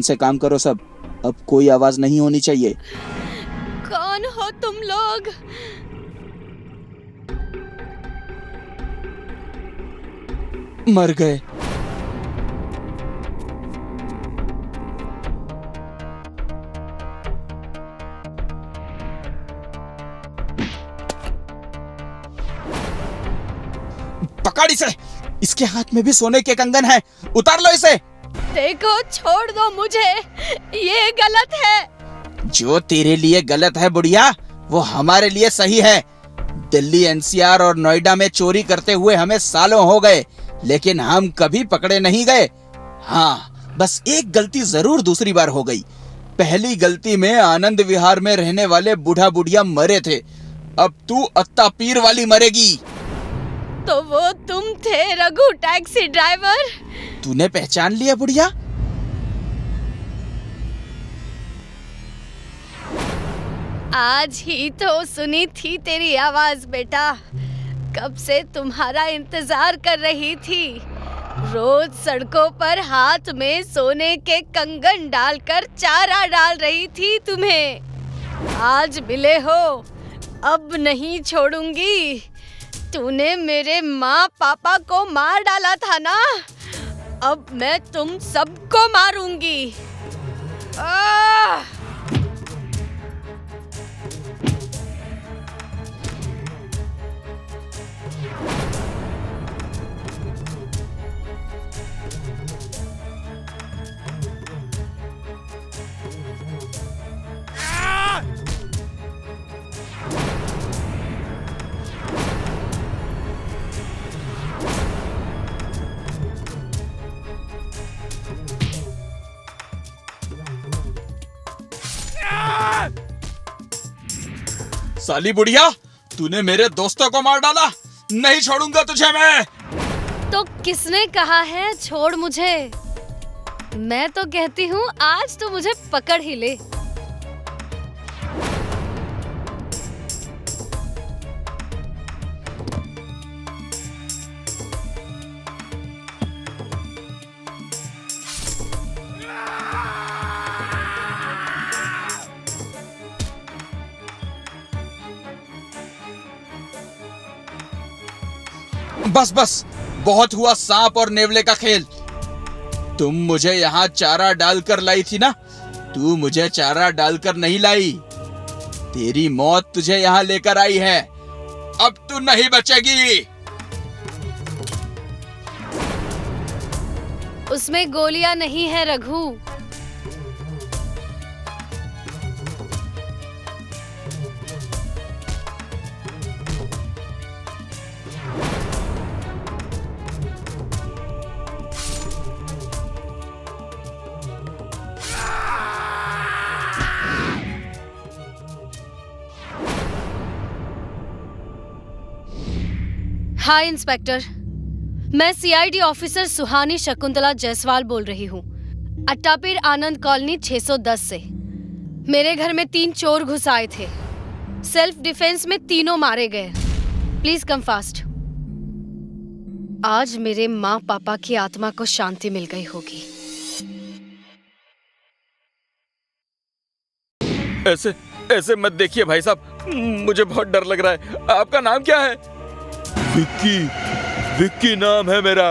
से काम करो सब। अब कोई आवाज नहीं होनी चाहिए। कौन हो तुम लोग? मर गए। पकड़ इसे। इसके हाथ में भी सोने के कंगन है। उतार लो इसे। देखो, छोड़ दो मुझे, ये गलत है। जो तेरे लिए गलत है बुढ़िया, वो हमारे लिए सही है। दिल्ली एनसीआर और नोएडा में चोरी करते हुए हमें सालों हो गए, लेकिन हम कभी पकड़े नहीं गए। हाँ, बस एक गलती जरूर दूसरी बार हो गई। पहली गलती में आनंद विहार में रहने वाले बूढ़ा बुढ़िया मरे थे। अब तू अत्ता पीर वाली मरेगी। तो वो तुम थे रघु, टैक्सी ड्राइवर? तूने पहचान लिया बुढ़िया? आज ही तो सुनी थी तेरी आवाज बेटा। कब से तुम्हारा इंतजार कर रही थी। रोज सड़कों पर हाथ में सोने के कंगन डालकर चारा डाल रही थी तुम्हें। आज मिले हो, अब नहीं छोड़ूंगी। तूने मेरे माँ पापा को मार डाला था ना, अब मैं तुम सबको मारूंगी। साली बुढ़िया, तूने मेरे दोस्तों को मार डाला। नहीं छोड़ूंगा तुझे मैं। तो किसने कहा है छोड़ मुझे? मैं तो कहती हूँ आज तो मुझे पकड़ ही ले। बस बस, बहुत हुआ सांप और नेवले का खेल। तुम मुझे यहाँ चारा डालकर लाई थी ना, तू मुझे चारा डालकर नहीं लाई। तेरी मौत तुझे यहाँ लेकर आई है। अब तू नहीं बचेगी। उसमें गोलियां नहीं है रघु। हाय इंस्पेक्टर, मैं सीआईडी ऑफिसर सुहानी शकुंतला जायसवाल बोल रही हूँ, अट्टापीर आनंद कॉलोनी 610 से। मेरे घर में 3 चोर घुस आए थे। सेल्फ डिफेंस में तीनों मारे गए। Please come fast. आज मेरे माँ पापा की आत्मा को शांति मिल गई होगी। ऐसे ऐसे मत देखिए भाई साहब, मुझे बहुत डर लग रहा है। आपका नाम क्या है? विक्की। विक्की नाम है मेरा।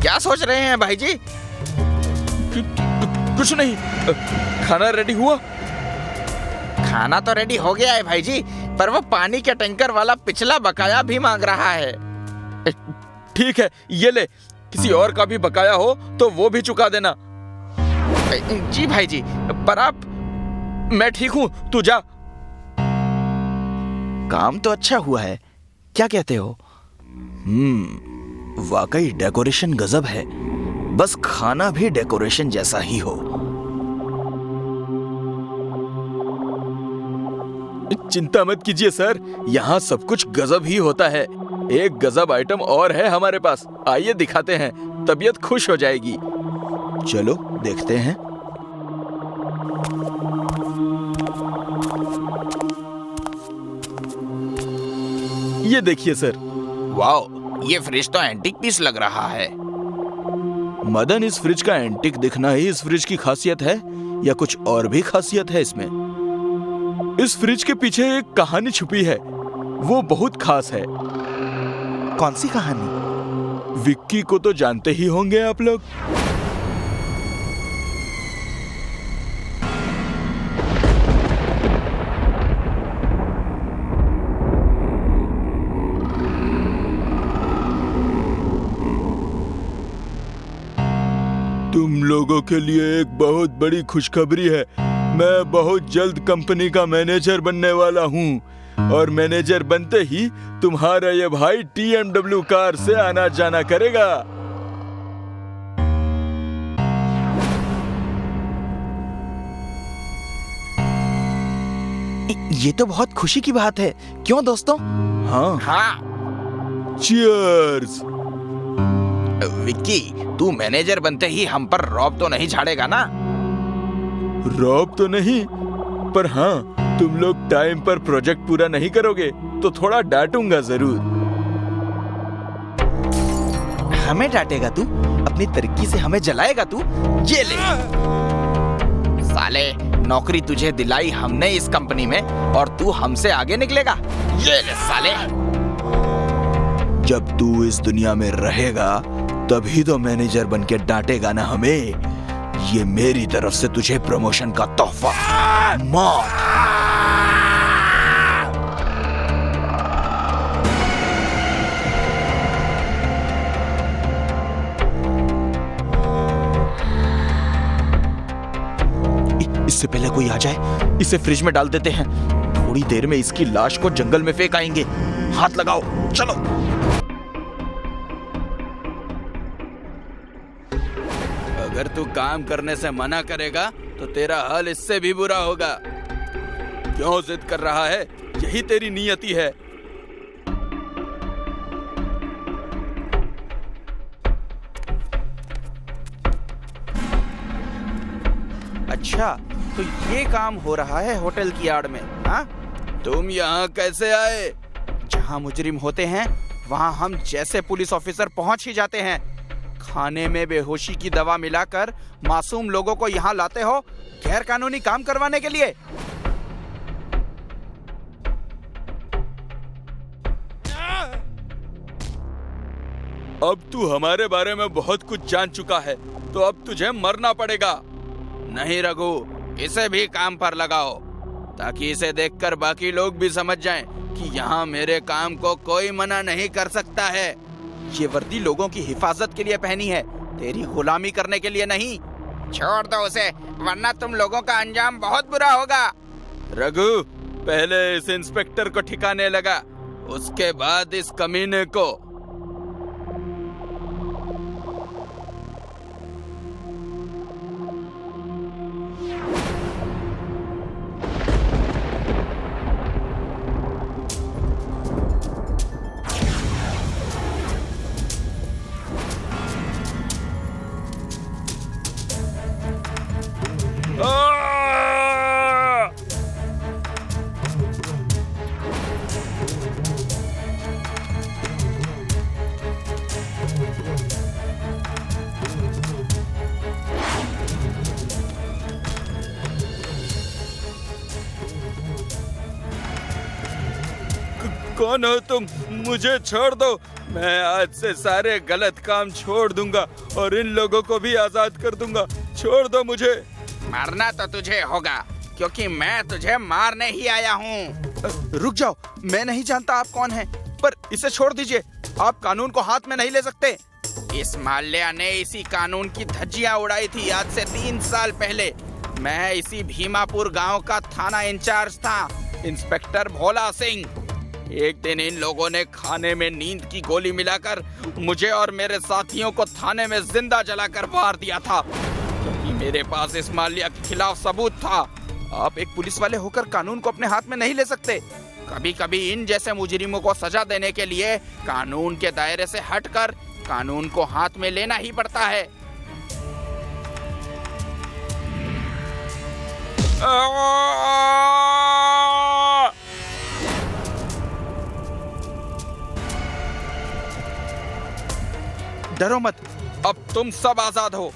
क्या सोच रहे हैं भाई जी? कुछ नहीं। खाना रेडी हुआ? खाना तो रेडी हो गया है भाई जी, पर वो पानी के टैंकर वाला पिछला बकाया भी मांग रहा है। ठीक है, ये ले। किसी और का भी बकाया हो तो वो भी चुका देना। जी भाई जी, पर आप... मैं ठीक हूँ, तू जा। काम तो अच्छा हुआ है, क्या कहते हो? वाकई डेकोरेशन गजब है। बस खाना भी डेकोरेशन जैसा ही हो। चिंता मत कीजिए सर, यहाँ सब कुछ गजब ही होता है। एक गजब आइटम और है हमारे पास, आइए दिखाते हैं, तबीयत खुश हो जाएगी। चलो देखते हैं। ये देखिए सर। वाओ, ये फ्रिज तो एंटीक पीस लग रहा है। मदन, इस फ्रिज का एंटीक दिखना ही इस फ्रिज की खासियत है या कुछ और भी खासियत है इसमें? इस फ्रिज के पीछे एक कहानी छुपी है, वो बहुत खास है। कौन सी कहानी? विक्की को तो जानते ही होंगे आप लोग। तुम लोगों के लिए एक बहुत बड़ी खुशखबरी है। मैं बहुत जल्द कंपनी का मैनेजर बनने वाला हूँ और मैनेजर बनते ही तुम्हारा ये भाई TMW कार से आना जाना करेगा। ये तो बहुत खुशी की बात है, क्यों दोस्तों? हाँ, हाँ। चीयर्स। विक्की, तू मैनेजर बनते ही हम पर रौब तो नहीं झाड़ेगा ना? रौब तो नहीं, पर हाँ, तुम लोग टाइम पर प्रोजेक्ट पूरा नहीं करोगे तो थोड़ा डांटूंगा जरूर। हमें डांटेगा तू? अपनी तरक्की से हमें जलाएगा तू? ये ले साले, नौकरी तुझे दिलाई हमने इस कंपनी में और तू हमसे आगे निकलेगा? ये ले साले। जब तू इस दुनिया में रहेगा तभी तो मैनेजर बन के डांटेगा ना हमें। ये मेरी तरफ से तुझे प्रमोशन का तोहफा। मौत। इससे पहले कोई आ जाए, इसे फ्रिज में डाल देते हैं। थोड़ी देर में इसकी लाश को जंगल में फेंक आएंगे। हाथ लगाओ, चलो। अगर तू काम करने से मना करेगा तो तेरा हाल इससे भी बुरा होगा। क्यों जिद कर रहा है? यही तेरी नियति है। अच्छा, तो ये काम हो रहा है होटल की आड़ में? हाँ, तुम यहाँ कैसे आए? जहाँ मुजरिम होते हैं वहाँ हम जैसे पुलिस ऑफिसर पहुँच ही जाते हैं। खाने में बेहोशी की दवा मिलाकर मासूम लोगों को यहाँ लाते हो गैर कानूनी काम करवाने के लिए। अब तू हमारे बारे में बहुत कुछ जान चुका है, तो अब तुझे मरना पड़ेगा। नहीं रघु, इसे भी काम पर लगाओ ताकि इसे देखकर बाकी लोग भी समझ जाएं कि यहाँ मेरे काम को कोई मना नहीं कर सकता है। ये वर्दी लोगों की हिफाजत के लिए पहनी है, तेरी गुलामी करने के लिए नहीं। छोड़ दो उसे, वरना तुम लोगों का अंजाम बहुत बुरा होगा। रघु, पहले इस इंस्पेक्टर को ठिकाने लगा, उसके बाद इस कमीने को। कौन हो तुम? मुझे छोड़ दो। मैं आज से सारे गलत काम छोड़ दूंगा और इन लोगों को भी आजाद कर दूंगा। छोड़ दो मुझे। मरना तो तुझे होगा, क्योंकि मैं तुझे मारने ही आया हूँ। रुक जाओ, मैं नहीं जानता आप कौन हैं, पर इसे छोड़ दीजिए। आप कानून को हाथ में नहीं ले सकते। इस माल्या ने इसी कानून की धज्जियां उड़ाई थी आज से 3 साल पहले। मैं इसी भीमापुर गांव का थाना इंचार्ज था, इंस्पेक्टर भोला सिंह। एक दिन इन लोगों ने खाने में नींद की गोली मिलाकर मुझे और मेरे साथियों को थाने में जिंदा जलाकर मार दिया था, क्योंकि मेरे पास इस माल्या के खिलाफ सबूत था। आप एक पुलिस वाले होकर कानून को अपने हाथ में नहीं ले सकते। कभी कभी इन जैसे मुजरिमों को सजा देने के लिए कानून के दायरे से हटकर कानून को हाथ में लेना ही पड़ता है। डरो मत, अब तुम सब आजाद हो।